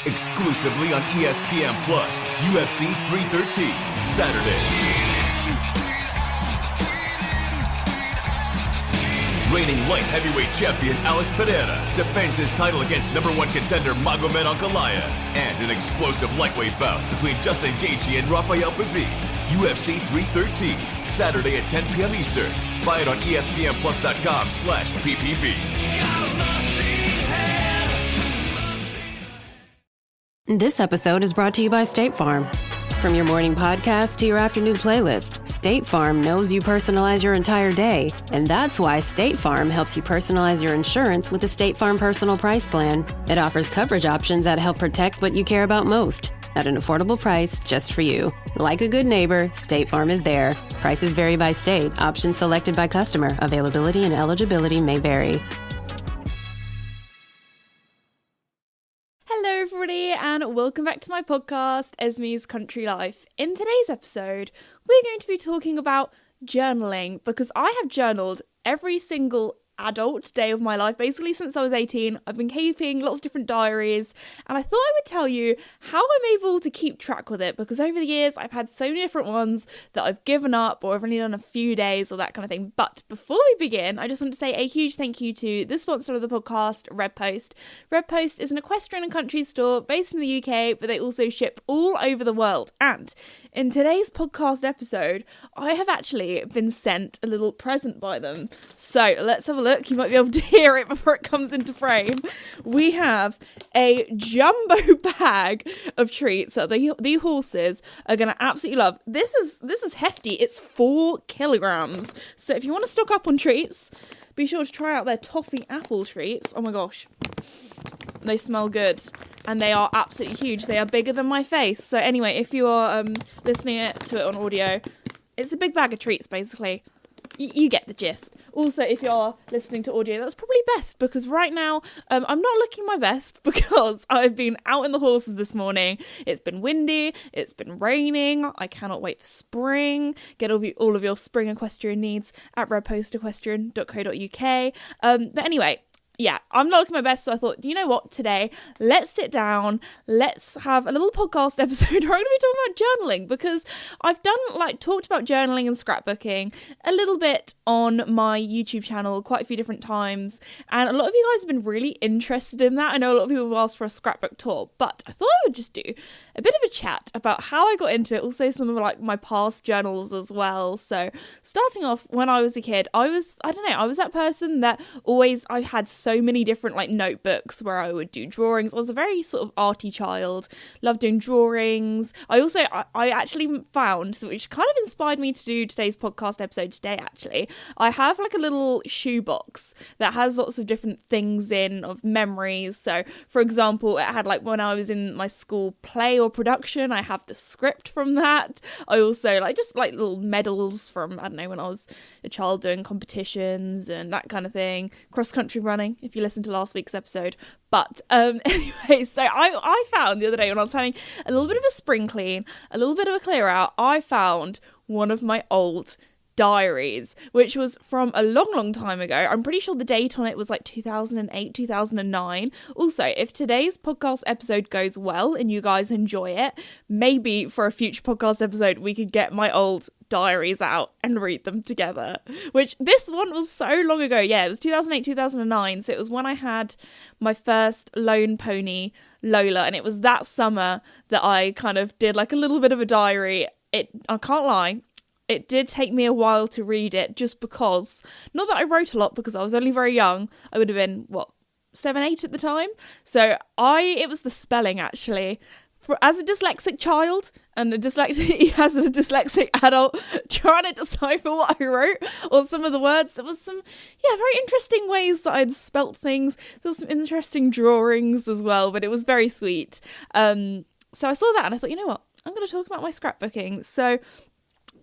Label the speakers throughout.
Speaker 1: exclusively on ESPN Plus. UFC 313, Saturday. Reigning light heavyweight champion Alex Pereira defends his title against number one contender Magomed Ankalaev, and an explosive lightweight bout between Justin Gaethje and Rafael Pazzi. UFC 313, Saturday at 10 p.m. Eastern. Buy it on ESPNplus.com/PPV.
Speaker 2: This episode is brought to you by State Farm. From your morning podcast to your afternoon playlist, State Farm knows you personalize your entire day. And that's why State Farm helps you personalize your insurance with the State Farm Personal Price Plan. It offers coverage options that help protect what you care about most at an affordable price just for you. Like a good neighbor, State Farm is there. Prices vary by state. Options selected by customer. Availability and eligibility may vary.
Speaker 3: Hello everybody and welcome back to my podcast, Esme's Country Life. In today's episode, we're going to be talking about journaling because I have journaled every single adult day of my life. Basically, since I was 18, I've been keeping lots of different diaries, and I thought I would tell you how I'm able to keep track with it, because over the years I've had so many different ones that I've given up or I've only done a few days or that kind of thing. But before we begin, I just want to say a huge thank you to the sponsor of the podcast, Red Post. Red Post is an equestrian and country store based in the UK, but they also ship all over the world. And in today's podcast episode, I have actually been sent a little present by them. So let's have a look. You might be able to hear it before it comes into frame. We have a jumbo bag of treats that the horses are going to absolutely love. This is hefty. It's 4 kilograms. So if you want to stock up on treats, be sure to try out their toffee apple treats. Oh my gosh. They smell good. And they are absolutely huge. They are bigger than my face. So anyway, if you are listening to it on audio, it's a big bag of treats, basically. You get the gist. Also, if you're listening to audio, that's probably best, because right now I'm not looking my best because I've been out in the horses this morning. It's been windy. It's been raining. I cannot wait for spring. Get all of your spring equestrian needs at redpostequestrian.co.uk. But anyway, yeah, I'm not looking my best, so I thought, you know what, today, let's sit down, let's have a little podcast episode where I'm going to be talking about journaling, because I've talked about journaling and scrapbooking a little bit on my YouTube channel quite a few different times, and a lot of you guys have been really interested in that. I know a lot of people have asked for a scrapbook tour, but I thought I would just do a bit of a chat about how I got into it, also some of my past journals as well. So starting off, when I was a kid, I was that person that I had so many different notebooks where I would do drawings. I was a very sort of arty child, loved doing drawings. I actually found, which kind of inspired me to do today's podcast episode today, actually, I have a little shoebox that has lots of different things in of memories. So for example, it had when I was in my school play or production, I have the script from that. I also little medals from, I don't know, when I was a child doing competitions and that kind of thing. Cross country running, if you listen to last week's episode. But anyway, so I found the other day when I was having a little bit of a spring clean, a little bit of a clear out, I found one of my old diaries, which was from a long time ago. I'm pretty sure the date on it was 2008, 2009. Also, if today's podcast episode goes well and you guys enjoy it, maybe for a future podcast episode we could get my old diaries out and read them together, which this one was so long ago. Yeah, it was 2008, 2009. So it was when I had my first lone pony, Lola, and it was that summer that I kind of did a little bit of a diary. I can't lie, it did take me a while to read it, just because, not that I wrote a lot because I was only very young. I would have been, 7, 8 at the time. So it was the spelling, actually. As a dyslexic child and as a dyslexic adult, trying to decipher what I wrote or some of the words, there was some, very interesting ways that I'd spelt things. There was some interesting drawings as well, but it was very sweet. So I saw that and I thought, you know what, I'm going to talk about my scrapbooking. So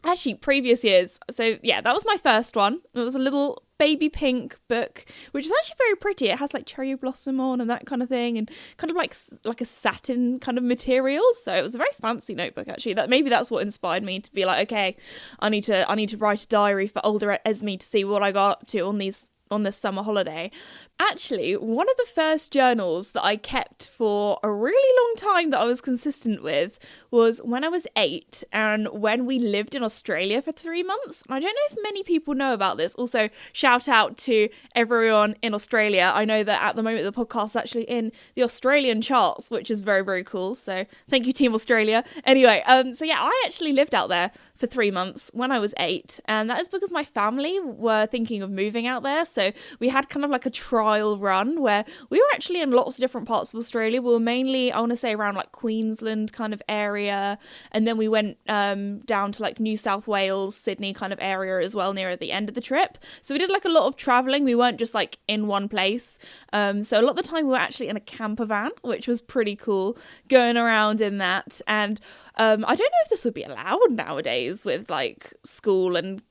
Speaker 3: actually, previous years, so yeah, that was my first one. It was a little baby pink book, which is actually very pretty. It has cherry blossom on and that kind of thing, and kind of like a satin kind of material. So it was a very fancy notebook, actually. That's what inspired me to be okay, I need to write a diary for older Esme to see what I got up to on this summer holiday. Actually, one of the first journals that I kept for a really long time that I was consistent with was when I was 8 and when we lived in Australia for 3 months. And I don't know if many people know about this. Also, shout out to everyone in Australia. I know that at the moment the podcast is actually in the Australian charts, which is very, very cool. So thank you, Team Australia. Anyway, so yeah, I actually lived out there for 3 months when I was 8. And that is because my family were thinking of moving out there. So we had kind of like a trial run where we were actually in lots of different parts of Australia. We were mainly, I want to say, around like Queensland kind of area, and then we went down to like New South Wales, Sydney kind of area as well near the end of the trip. So we did like a lot of traveling. We weren't just like in one place. So a lot of the time we were actually in a camper van, which was pretty cool, going around in that. And I don't know if this would be allowed nowadays with like school and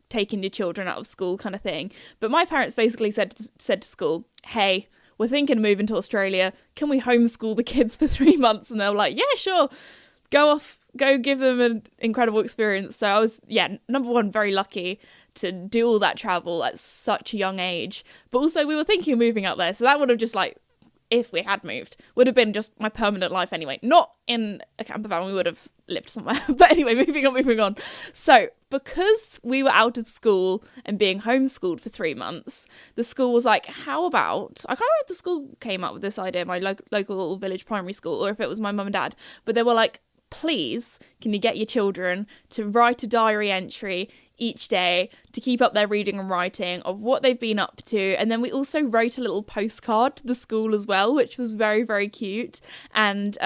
Speaker 3: taking your children out of school kind of thing. But my parents basically said to school, hey, we're thinking of moving to Australia. Can we homeschool the kids for 3 months? And they were like, yeah, sure. Go give them an incredible experience. So I was, number one, very lucky to do all that travel at such a young age. But also we were thinking of moving out there. So that would have just like, if we had moved, would have been just my permanent life anyway. Not in a camper van, we would have lived somewhere. But anyway, moving on. So because we were out of school and being homeschooled for 3 months, the school was like, how about, I can't remember if the school came up with this idea, my local village primary school, or if it was my mum and dad, but they were like, please, can you get your children to write a diary entry each day to keep up their reading and writing of what they've been up to. And then we also wrote a little postcard to the school as well, which was very, very cute. And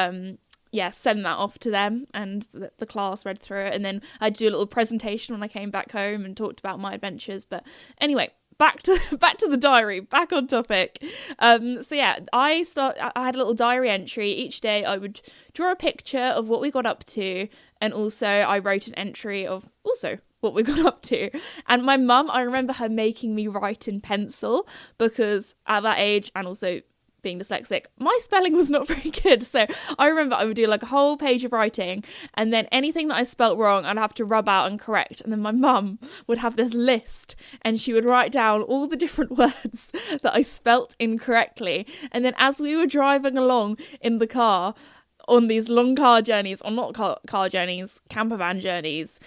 Speaker 3: send that off to them, and the class read through it. And then I'd do a little presentation when I came back home and talked about my adventures. But anyway, back to the diary, back on topic. I had a little diary entry each day. I would draw a picture of what we got up to, and also I wrote an entry of also what we got up to. And my mum, I remember her making me write in pencil, because at that age, and also being dyslexic, my spelling was not very good. So I remember I would do like a whole page of writing, and then anything that I spelt wrong I'd have to rub out and correct. And then my mum would have this list, and she would write down all the different words that I spelt incorrectly. And then as we were driving along in the car on these long car journeys, or not car journeys, camper van journeys,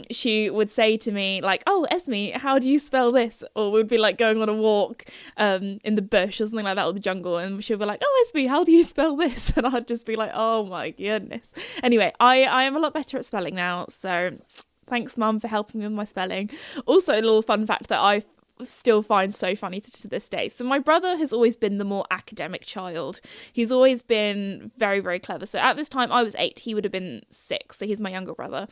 Speaker 3: she would say to me like, oh, Esme, how do you spell this? Or we'd be like going on a walk in the bush or something like that, or the jungle, and she'd be like, oh, Esme, how do you spell this? And I'd just be like, oh my goodness. Anyway, I am a lot better at spelling now, so thanks, Mum, for helping me with my spelling. Also, a little fun fact that I still find so funny to this day. So my brother has always been the more academic child. He's always been very, very clever. So at this time I was 8, he would have been 6. So he's my younger brother.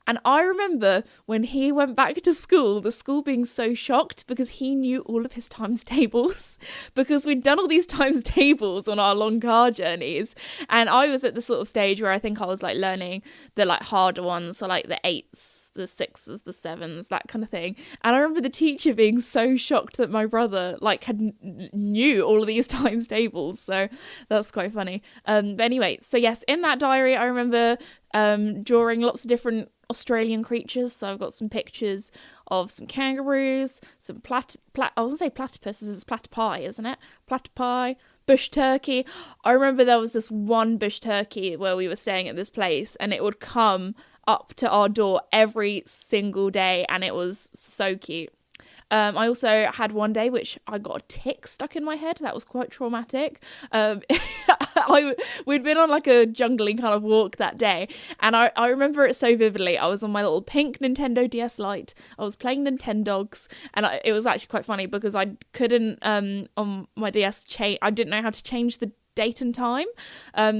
Speaker 3: And I remember when he went back to school, the school being so shocked because he knew all of his times tables, because we'd done all these times tables on our long car journeys. And I was at the sort of stage where I think I was like learning the like harder ones, so like the 8s, the 6s, the 7s, that kind of thing. And I remember the teacher being so shocked that my brother like knew all of these times tables. So that's quite funny. But anyway, so yes, in that diary I remember drawing lots of different Australian creatures. So I've got some pictures of some kangaroos, some I was gonna say platypus, it's platypi, isn't it? Platypi, bush turkey. I remember there was this one bush turkey where we were staying at this place, and it would come up to our door every single day, and it was so cute. I also had one day which I got a tick stuck in my head. That was quite traumatic. We'd been on like a jungly kind of walk that day, and I remember it so vividly. I was on my little pink Nintendo DS Lite. I was playing Nintendogs, and it was actually quite funny because I couldn't on my DS I didn't know how to change the date and time.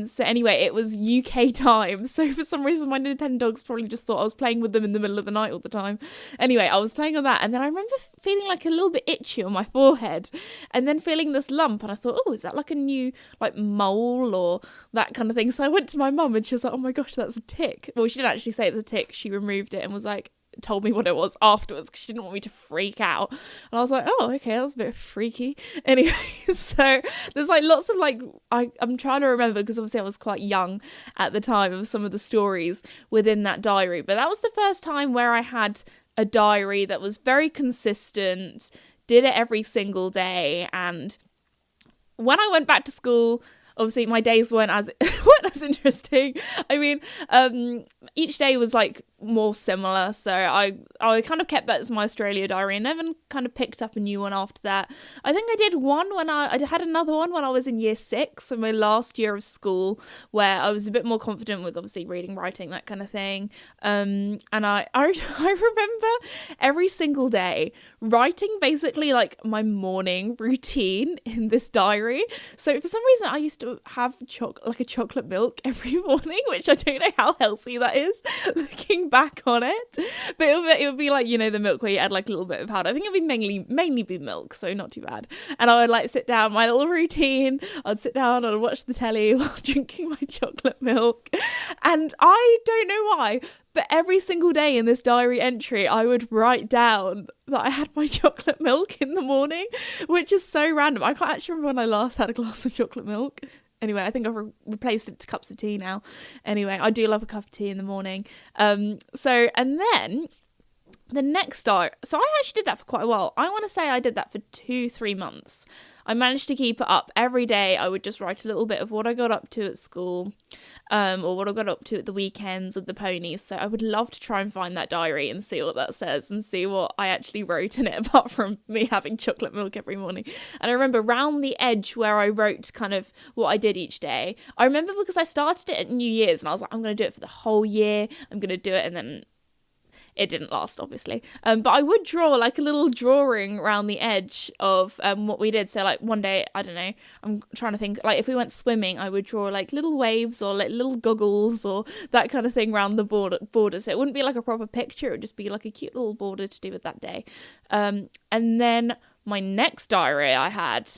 Speaker 3: So anyway, it was UK time. So for some reason, my Nintendogs probably just thought I was playing with them in the middle of the night all the time. Anyway, I was playing on that, and then I remember feeling like a little bit itchy on my forehead, and then feeling this lump, and I thought, oh, is that like a new like mole or that kind of thing? So I went to my mum, and she was like, oh my gosh, that's a tick. Well, she didn't actually say it was a tick. She removed it and was like, told me what it was afterwards because she didn't want me to freak out. And I was like, oh, okay, that's a bit freaky. Anyway, so there's like lots of like, I'm trying to remember because obviously I was quite young at the time of some of the stories within that diary. But that was the first time where I had a diary that was very consistent, did it every single day. And when I went back to school, obviously my days weren't as interesting. I mean, each day was like more similar, so I kind of kept that as my Australia diary and never kind of picked up a new one after that. I think I did one when I had another one when I was in year 6, so my last year of school, where I was a bit more confident with obviously reading, writing, that kind of thing. And I remember every single day writing basically like my morning routine in this diary. So for some reason I used to have a chocolate milk every morning, which I don't know how healthy that is looking back on it, but it would be like, you know, the milk where you add like a little bit of powder. I think it would be mainly be milk, so not too bad. And I would like sit down, my little routine, I'd sit down and I'd watch the telly while drinking my chocolate milk. And I don't know why, but every single day in this diary entry, I would write down that I had my chocolate milk in the morning, which is so random. I can't actually remember when I last had a glass of chocolate milk. Anyway, I think I've replaced it to cups of tea now. Anyway, I do love a cup of tea in the morning. And then the next diary. So I actually did that for quite a while. I want to say I did that for 2-3 months. I managed to keep it up every day. I would just write a little bit of what I got up to at school, or what I got up to at the weekends with the ponies. So I would love to try and find that diary and see what that says and see what I actually wrote in it, apart from me having chocolate milk every morning. And I remember round the edge where I wrote kind of what I did each day. I remember because I started it at New Year's and I was like, I'm going to do it for the whole year. I'm going to do it, and then it didn't last, obviously. But I would draw like a little drawing around the edge of what we did. So like one day, I don't know, I'm trying to think, like if we went swimming, I would draw like little waves or like little goggles or that kind of thing around the border. So it wouldn't be like a proper picture. It would just be like a cute little border to do with that day. And then my next diary I had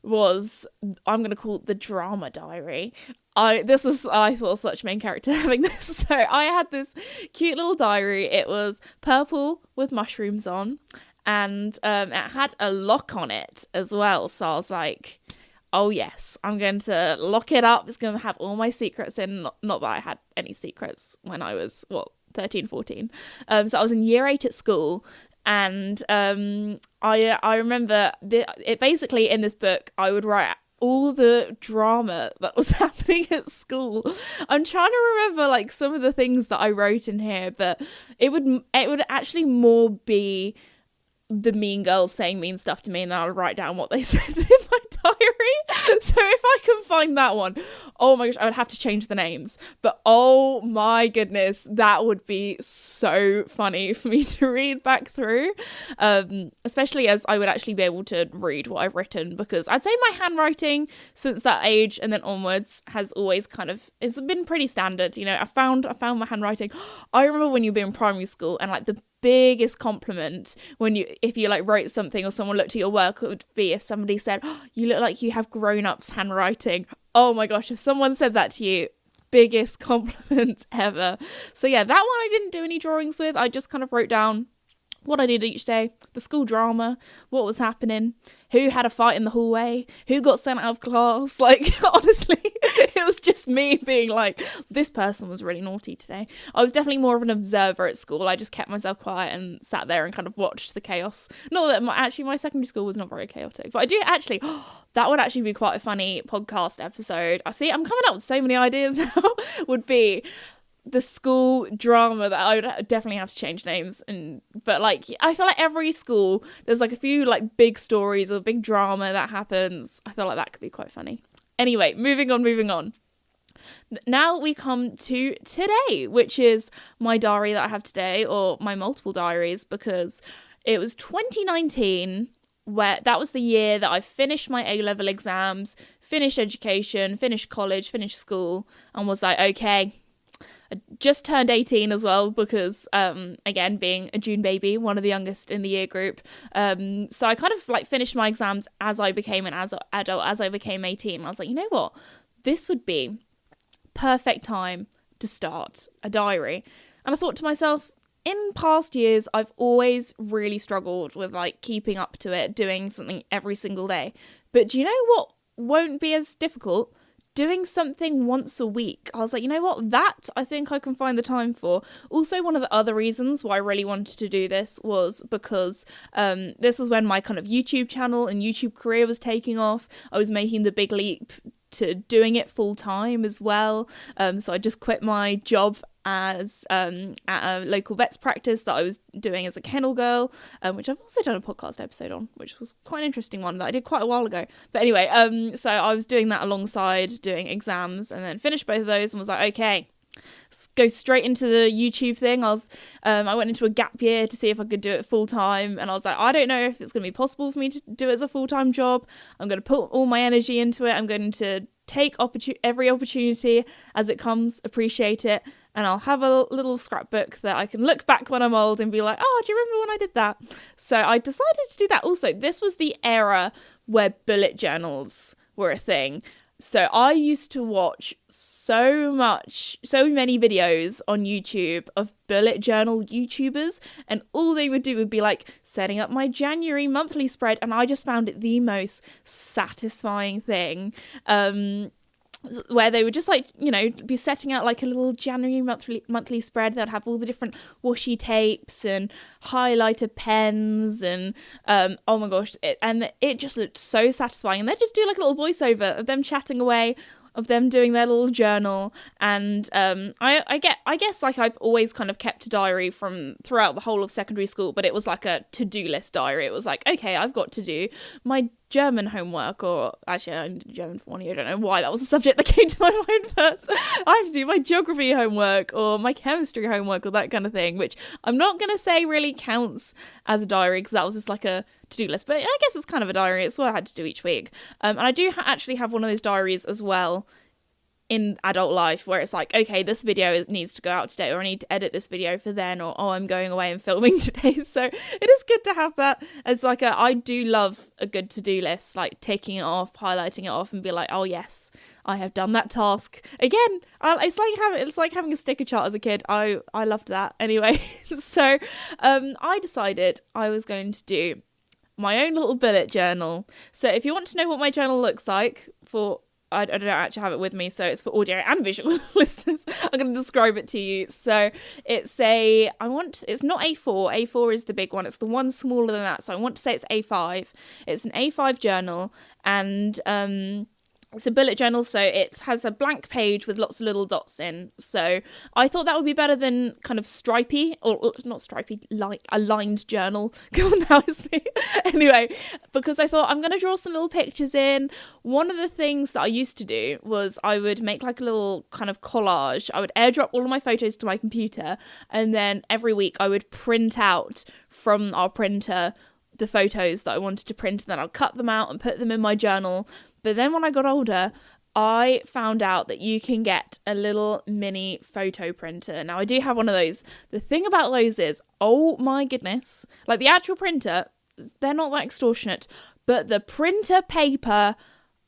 Speaker 3: was, I'm going to call it the drama diary. I thought such main character having this. So I had this cute little diary. It was purple with mushrooms on, and it had a lock on it as well. So I was like, oh yes, I'm going to lock it up. It's going to have all my secrets in. Not that I had any secrets when I was, 13, 14. So I was in year 8 at school. And I remember it basically in this book, I would write all the drama that was happening at school. I'm trying to remember like some of the things that I wrote in here, but it would actually more be the mean girls saying mean stuff to me, and then I'll write down what they said in my diary. So if I can find that one, oh my gosh, I would have to change the names, but oh my goodness, that would be so funny for me to read back through, especially as I would actually be able to read what I've written, because I'd say my handwriting since that age and then onwards has always it's been pretty standard. You know, I found my handwriting. I remember when you'd be in primary school and like the biggest compliment if you like wrote something or someone looked at your work, it would be if somebody said, oh, you look like you have grown-ups handwriting. Oh my gosh, if someone said that to you, biggest compliment ever. So yeah, that one I didn't do any drawings with. I just kind of wrote down what I did each day, the school drama, what was happening, who had a fight in the hallway, who got sent out of class. Like, honestly, it was just me being like, this person was really naughty today. I was definitely more of an observer at school. I just kept myself quiet and sat there and kind of watched the chaos. Not that my secondary school was not very chaotic, but I do actually, that would actually be quite a funny podcast episode. I'm coming up with so many ideas now, would be the school drama that I would definitely have to change names. But like, I feel like every school, there's like a few like big stories or big drama that happens. I feel like that could be quite funny. Anyway, moving on. Now we come to today, which is my diary that I have today, or my multiple diaries, because it was 2019, where that was the year that I finished my A-level exams, finished education, finished college, finished school, and was like, okay, I just turned 18 as well, because again, being a June baby, one of the youngest in the year group, so I kind of like finished my exams as I became an adult, as I became 18. I was like, you know what, this would be perfect time to start a diary. And I thought to myself, in past years, I've always really struggled with like keeping up to it, doing something every single day. But do you know what won't be as difficult? doing something once a week. I was like, you know what, that I think I can find the time for. Also, one of the other reasons why I really wanted to do this was because this was when my kind of YouTube channel and YouTube career was taking off. I was making the big leap to doing it full time as well. So I just quit my job as at a local vet's practice that I was doing as a kennel girl, which I've also done a podcast episode on, which was quite an interesting one that I did quite a while ago. But anyway, so I was doing that alongside doing exams, and then finished both of those and was like, okay, go straight into the YouTube thing. I went into a gap year to see if I could do it full time, and I was like, I don't know if it's going to be possible for me to do it as a full-time job. I'm going to put all my energy into it. I'm going to take every opportunity as it comes, appreciate it, and I'll have a little scrapbook that I can look back when I'm old and be like, oh, do you remember when I did that? So I decided to do that. Also, this was the era where bullet journals were a thing. So I used to watch so many videos on YouTube of bullet journal YouTubers, and all they would do would be like setting up my January monthly spread, and I just found it the most satisfying thing. Where they would just like, you know, be setting out like a little January monthly spread. They'd have all the different washi tapes and highlighter pens and oh my gosh, it just looked so satisfying. And they'd just do like a little voiceover of them chatting away, of them doing their little journal. And I guess like I've always kind of kept a diary from throughout the whole of secondary school, but it was like a to-do list diary. It was like, okay, I've got to do my German homework, or actually I did German for 1 year. I don't know why that was a subject that came to my mind first. I have to do my geography homework or my chemistry homework or that kind of thing, which I'm not going to say really counts as a diary because that was just like a to-do list, but I guess it's kind of a diary. It's what I had to do each week. And I do actually have one of those diaries as well in adult life where it's like, okay, this video needs to go out today, or I need to edit this video for then, or oh, I'm going away and filming today. So it is good to have that as like I do love a good to-do list, like taking it off, highlighting it off and be like, oh yes, I have done that task again. It's like having a sticker chart as a kid. I loved that. Anyway, so I decided I was going to do my own little bullet journal. So if you want to know what my journal looks like, I don't actually have it with me, so it's for audio and visual listeners. I'm going to describe it to you. So it's not A4. A4 is the big one. It's the one smaller than that. So I want to say it's A5. It's an A5 journal, and it's a bullet journal, so it has a blank page with lots of little dots in. So I thought that would be better than kind of stripy, or not stripy, a lined journal. Come on now, it's me. Anyway, because I thought I'm going to draw some little pictures in. One of the things that I used to do was I would make like a little kind of collage. I would airdrop all of my photos to my computer, and then every week I would print out from our printer the photos that I wanted to print, and then I'll cut them out and put them in my journal. But then when I got older, I found out that you can get a little mini photo printer. Now, I do have one of those. The thing about those is, oh my goodness, like the actual printer, they're not that extortionate, but the printer paper,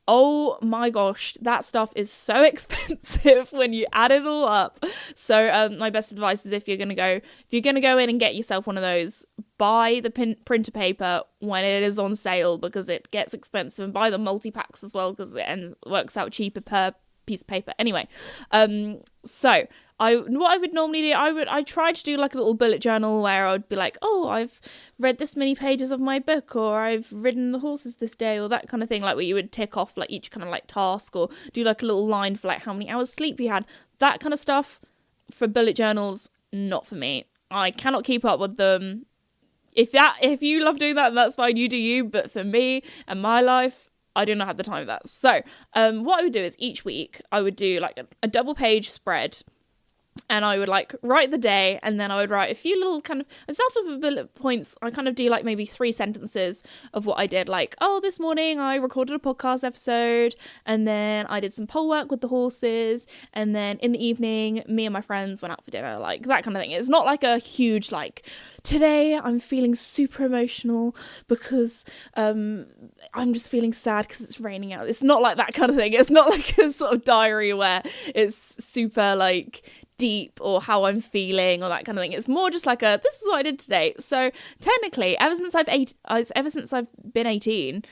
Speaker 3: oh my gosh, that stuff is so expensive when you add it all up. So my best advice is if you're gonna go in and get yourself one of those, buy the printer paper when it is on sale, because it gets expensive, and buy the multi-packs as well because it works out cheaper per piece of paper. Anyway, so what I would normally do, I try to do like a little bullet journal where I would be like, oh, I've read this many pages of my book, or I've ridden the horses this day, or that kind of thing, like where you would tick off like each kind of like task, or do like a little line for like how many hours sleep you had, that kind of stuff. For bullet journals, not for me. I cannot keep up with them. If you love doing that, that's fine, you do you, but for me and my life, I do not have the time for that. So what I would do is each week I would do like a double page spread, and I would like write the day, and then I would write a few little kind of, I start off with bullet points. I kind of do like maybe 3 sentences of what I did, like, oh, this morning I recorded a podcast episode, and then I did some pole work with the horses, and then in the evening me and my friends went out for dinner, like that kind of thing. It's not like a huge like, today I'm feeling super emotional because I'm just feeling sad because it's raining out. It's not like that kind of thing. It's not like a sort of diary where it's super like deep or how I'm feeling or that kind of thing. It's more just like this is what I did today. So technically, ever since I've been 18,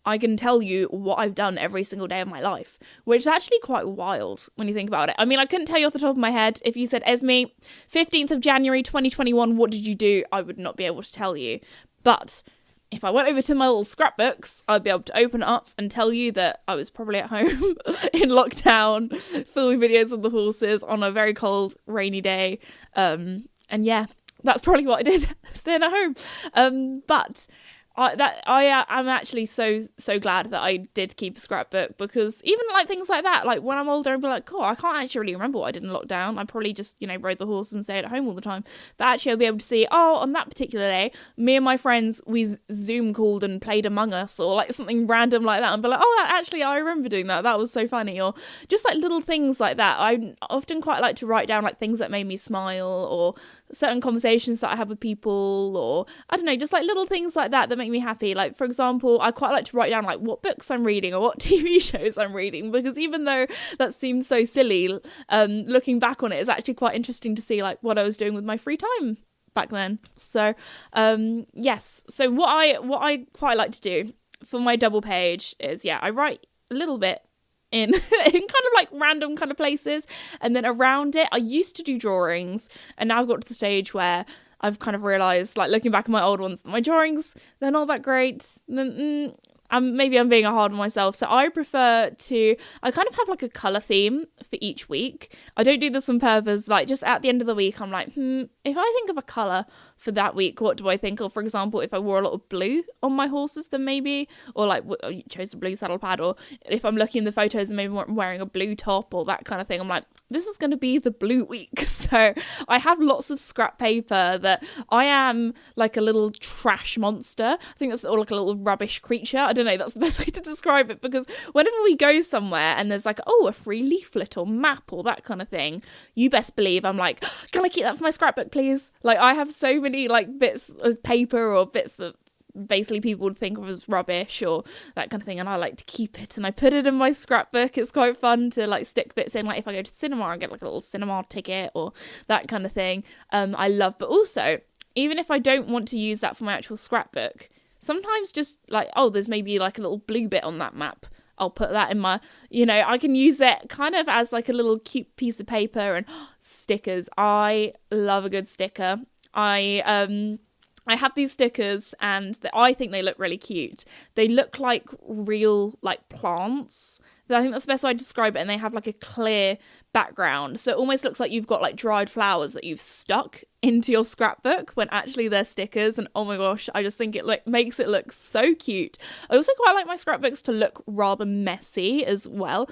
Speaker 3: I can tell you what I've done every single day of my life, which is actually quite wild when you think about it. I mean, I couldn't tell you off the top of my head. If you said, Esme, 15th of January 2021, what did you do? I would not be able to tell you. But if I went over to my little scrapbooks, I'd be able to open it up and tell you that I was probably at home in lockdown, filming videos of the horses on a very cold, rainy day. And yeah, that's probably what I did, staying at home. But I'm actually so glad that I did keep a scrapbook, because even like things like that, like when I'm older, I'll be like, cool, I can't actually really remember what I did in lockdown. I probably just, rode the horse and stayed at home all the time. But actually I'll be able to see, on that particular day, me and my friends, we Zoom called and played Among Us, or like something random like that, and be like, actually I remember doing that. That was so funny. Or just like little things like that. I often quite like to write down like things that made me smile, or certain conversations that I have with people, or I don't know, just like little things like that make me happy. Like, for example, I quite like to write down like what books I'm reading or what TV shows I'm reading, because even though that seems so silly, looking back on it, it's actually quite interesting to see like what I was doing with my free time back then. So yes, so what I quite like to do for my double page is, I write a little bit in kind of like random kind of places, and then around it I used to do drawings, and now I've got to the stage where I've kind of realised, like looking back at my old ones, that my drawings, they're not that great. Maybe I'm being hard on myself, so I kind of have like a colour theme for each week. I don't do this on purpose, like just at the end of the week I'm like, if I think of a colour for that week, what do I think of? For example, if I wore a lot of blue on my horses, then maybe, or like chose a blue saddle pad, or if I'm looking in the photos and maybe I'm wearing a blue top or that kind of thing, I'm like, this is going to be the blue week. So I have lots of scrap paper that I am like a little trash monster. I think that's like a little rubbish creature. I don't know, that's the best way to describe it, because whenever we go somewhere and there's like, a free leaflet or map or that kind of thing, you best believe I'm like, can I keep that for my scrapbook, please? Like, I have so many like bits of paper or bits that basically people would think of as rubbish or that kind of thing, and I like to keep it and I put it in my scrapbook. It's quite fun to like stick bits in, like if I go to the cinema I get like a little cinema ticket or that kind of thing. I love, but also even if I don't want to use that for my actual scrapbook, sometimes just like, there's maybe like a little blue bit on that map, I'll put that in my, I can use it kind of as like a little cute piece of paper. And stickers, I love a good sticker. I have these stickers and I think they look really cute. They look like real like plants. I think that's the best way to describe it. And they have like a clear background, so it almost looks like you've got like dried flowers that you've stuck into your scrapbook when actually they're stickers. And oh my gosh, I just think it makes it look so cute. I also quite like my scrapbooks to look rather messy as well.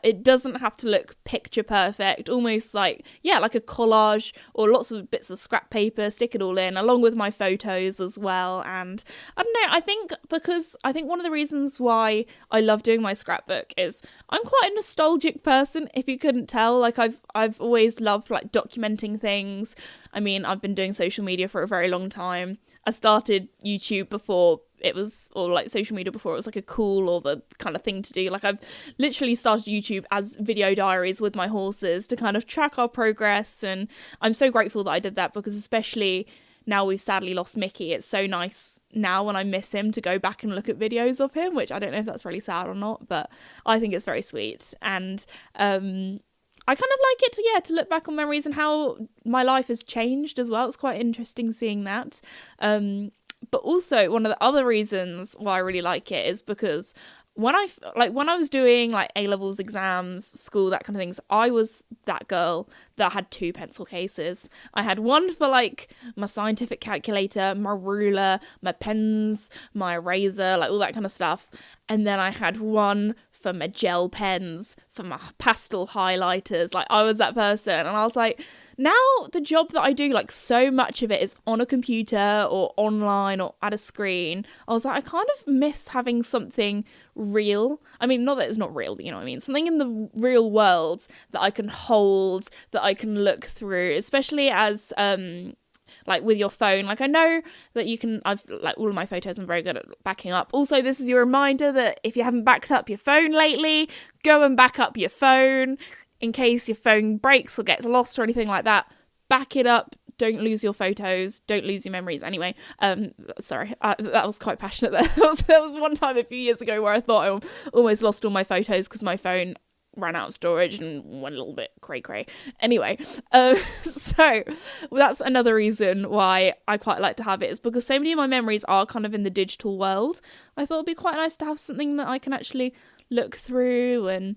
Speaker 3: It doesn't have to look picture perfect, almost like like a collage or lots of bits of scrap paper, stick it all in along with my photos as well. And I don't know, I think one of the reasons why I love doing my scrapbook is I'm quite a nostalgic person, if you couldn't tell. Like I've always loved like documenting things. I mean, I've been doing social media for a very long time. I started YouTube before it was, or like social media before it was like a cool or the kind of thing to do. Like I've literally started YouTube as video diaries with my horses to kind of track our progress, and I'm so grateful that I did that, because especially now we've sadly lost Mickey, it's so nice now when I miss him to go back and look at videos of him, which I don't know if that's really sad or not, but I think it's very sweet. And I kind of like it to look back on memories and how my life has changed as well. It's quite interesting seeing that. But also one of the other reasons why I really like it is because when I was doing like A-levels, exams, school, that kind of things, I was that girl that had 2 pencil cases. I had one for like my scientific calculator, my ruler, my pens, my eraser, like all that kind of stuff. And then I had one for my gel pens, for my pastel highlighters. Like I was that person. And I was like, now the job that I do, like so much of it is on a computer or online or at a screen. I was like, I kind of miss having something real. I mean, not that it's not real, but you know what I mean? Something in the real world that I can hold, that I can look through, especially as like with your phone. Like I know that you can, I've like all of my photos I'm very good at backing up. Also, this is your reminder that if you haven't backed up your phone lately, go and back up your phone in case your phone breaks or gets lost or anything like that. Back it up, don't lose your photos, don't lose your memories. Anyway, sorry, that was quite passionate there. There was one time a few years ago where I thought I almost lost all my photos because my phone ran out of storage and went a little bit cray. Anyway, so that's another reason why I quite like to have it, is because so many of my memories are kind of in the digital world. I thought it'd be quite nice to have something that I can actually look through and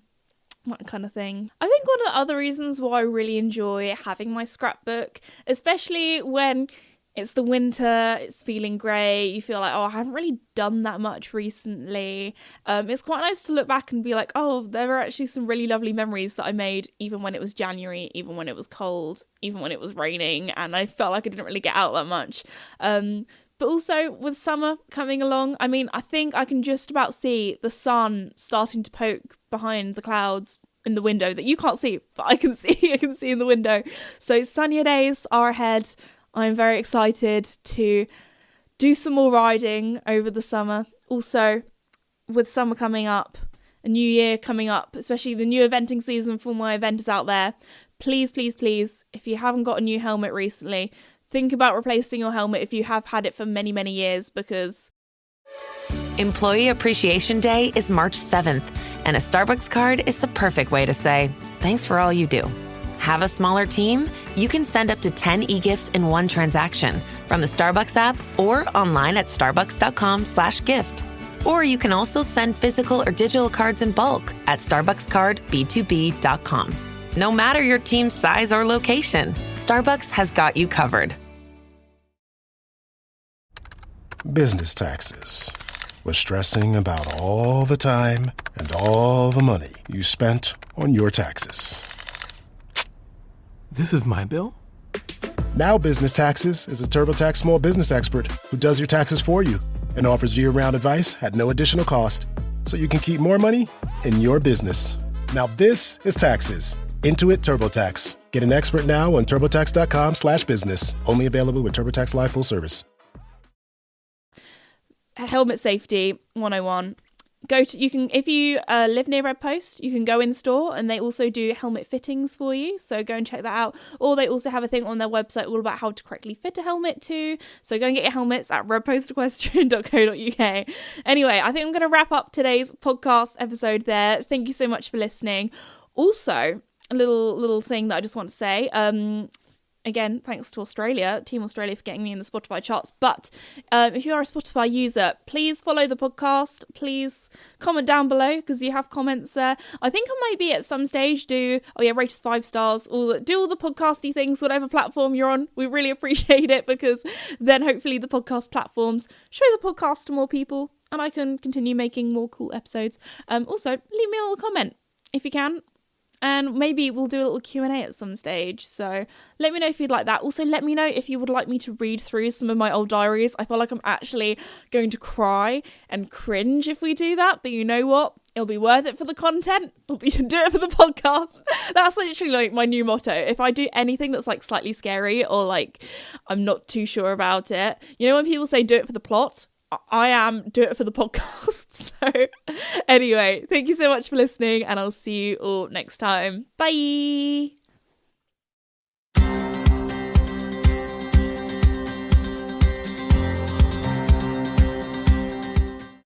Speaker 3: that kind of thing. I think one of the other reasons why I really enjoy having my scrapbook, especially when it's the winter, it's feeling grey, you feel like, oh, I haven't really done that much recently. It's quite nice to look back and be like, oh, there were actually some really lovely memories that I made, even when it was January, even when it was cold, even when it was raining, and I felt like I didn't really get out that much. But also with summer coming along, I mean, I think I can just about see the sun starting to poke behind the clouds in the window that you can't see, but I can see in the window. So sunnier days are ahead. I'm very excited to do some more riding over the summer. Also, with summer coming up, a new year coming up, especially the new eventing season for my eventers out there, please, if you haven't got a new helmet recently, think about replacing your helmet if you have had it for many, many years, because
Speaker 4: Employee Appreciation Day is March 7th, and a Starbucks card is the perfect way to say, thanks for all you do. Have a smaller team? You can send up to 10 e-gifts in one transaction from the Starbucks app or online at starbucks.com/gift. Or you can also send physical or digital cards in bulk at starbuckscardb2b.com. No matter your team's size or location, Starbucks has got you covered.
Speaker 5: Business taxes. Was stressing about all the time and all the money you spent on your taxes.
Speaker 6: This is my bill?
Speaker 5: Now Business Taxes is a TurboTax small business expert who does your taxes for you and offers year-round advice at no additional cost, so you can keep more money in your business. Now this is taxes. Intuit TurboTax. Get an expert now on turbotax.com/business. Only available with TurboTax Live full service.
Speaker 3: helmet safety 101. If you live near Red Post, you can go in store, and they also do helmet fittings for you, so go and check that out. Or they also have a thing on their website all about how to correctly fit a helmet too, so go and get your helmets at redpostequestrian.co.uk. Anyway, I think I'm going to wrap up today's podcast episode there. Thank you so much for listening. Also, a little thing that I just want to say, again, thanks to Team Australia, for getting me in the Spotify charts. But if you are a Spotify user, please follow the podcast. Please comment down below, because you have comments there. I think I might be at some stage rate us 5 stars, do all the podcasty things, whatever platform you're on. We really appreciate it, because then hopefully the podcast platforms show the podcast to more people, and I can continue making more cool episodes. Also, leave me a little comment if you can. And maybe we'll do a little Q&A at some stage. So let me know if you'd like that. Also, let me know if you would like me to read through some of my old diaries. I feel like I'm actually going to cry and cringe if we do that. But you know what? It'll be worth it for the content. We'll do it for the podcast. That's literally like my new motto. If I do anything that's like slightly scary or like I'm not too sure about it, you know when people say do it for the plot? I am do it for the podcast. So anyway, thank you so much for listening, and I'll see you all next time. Bye.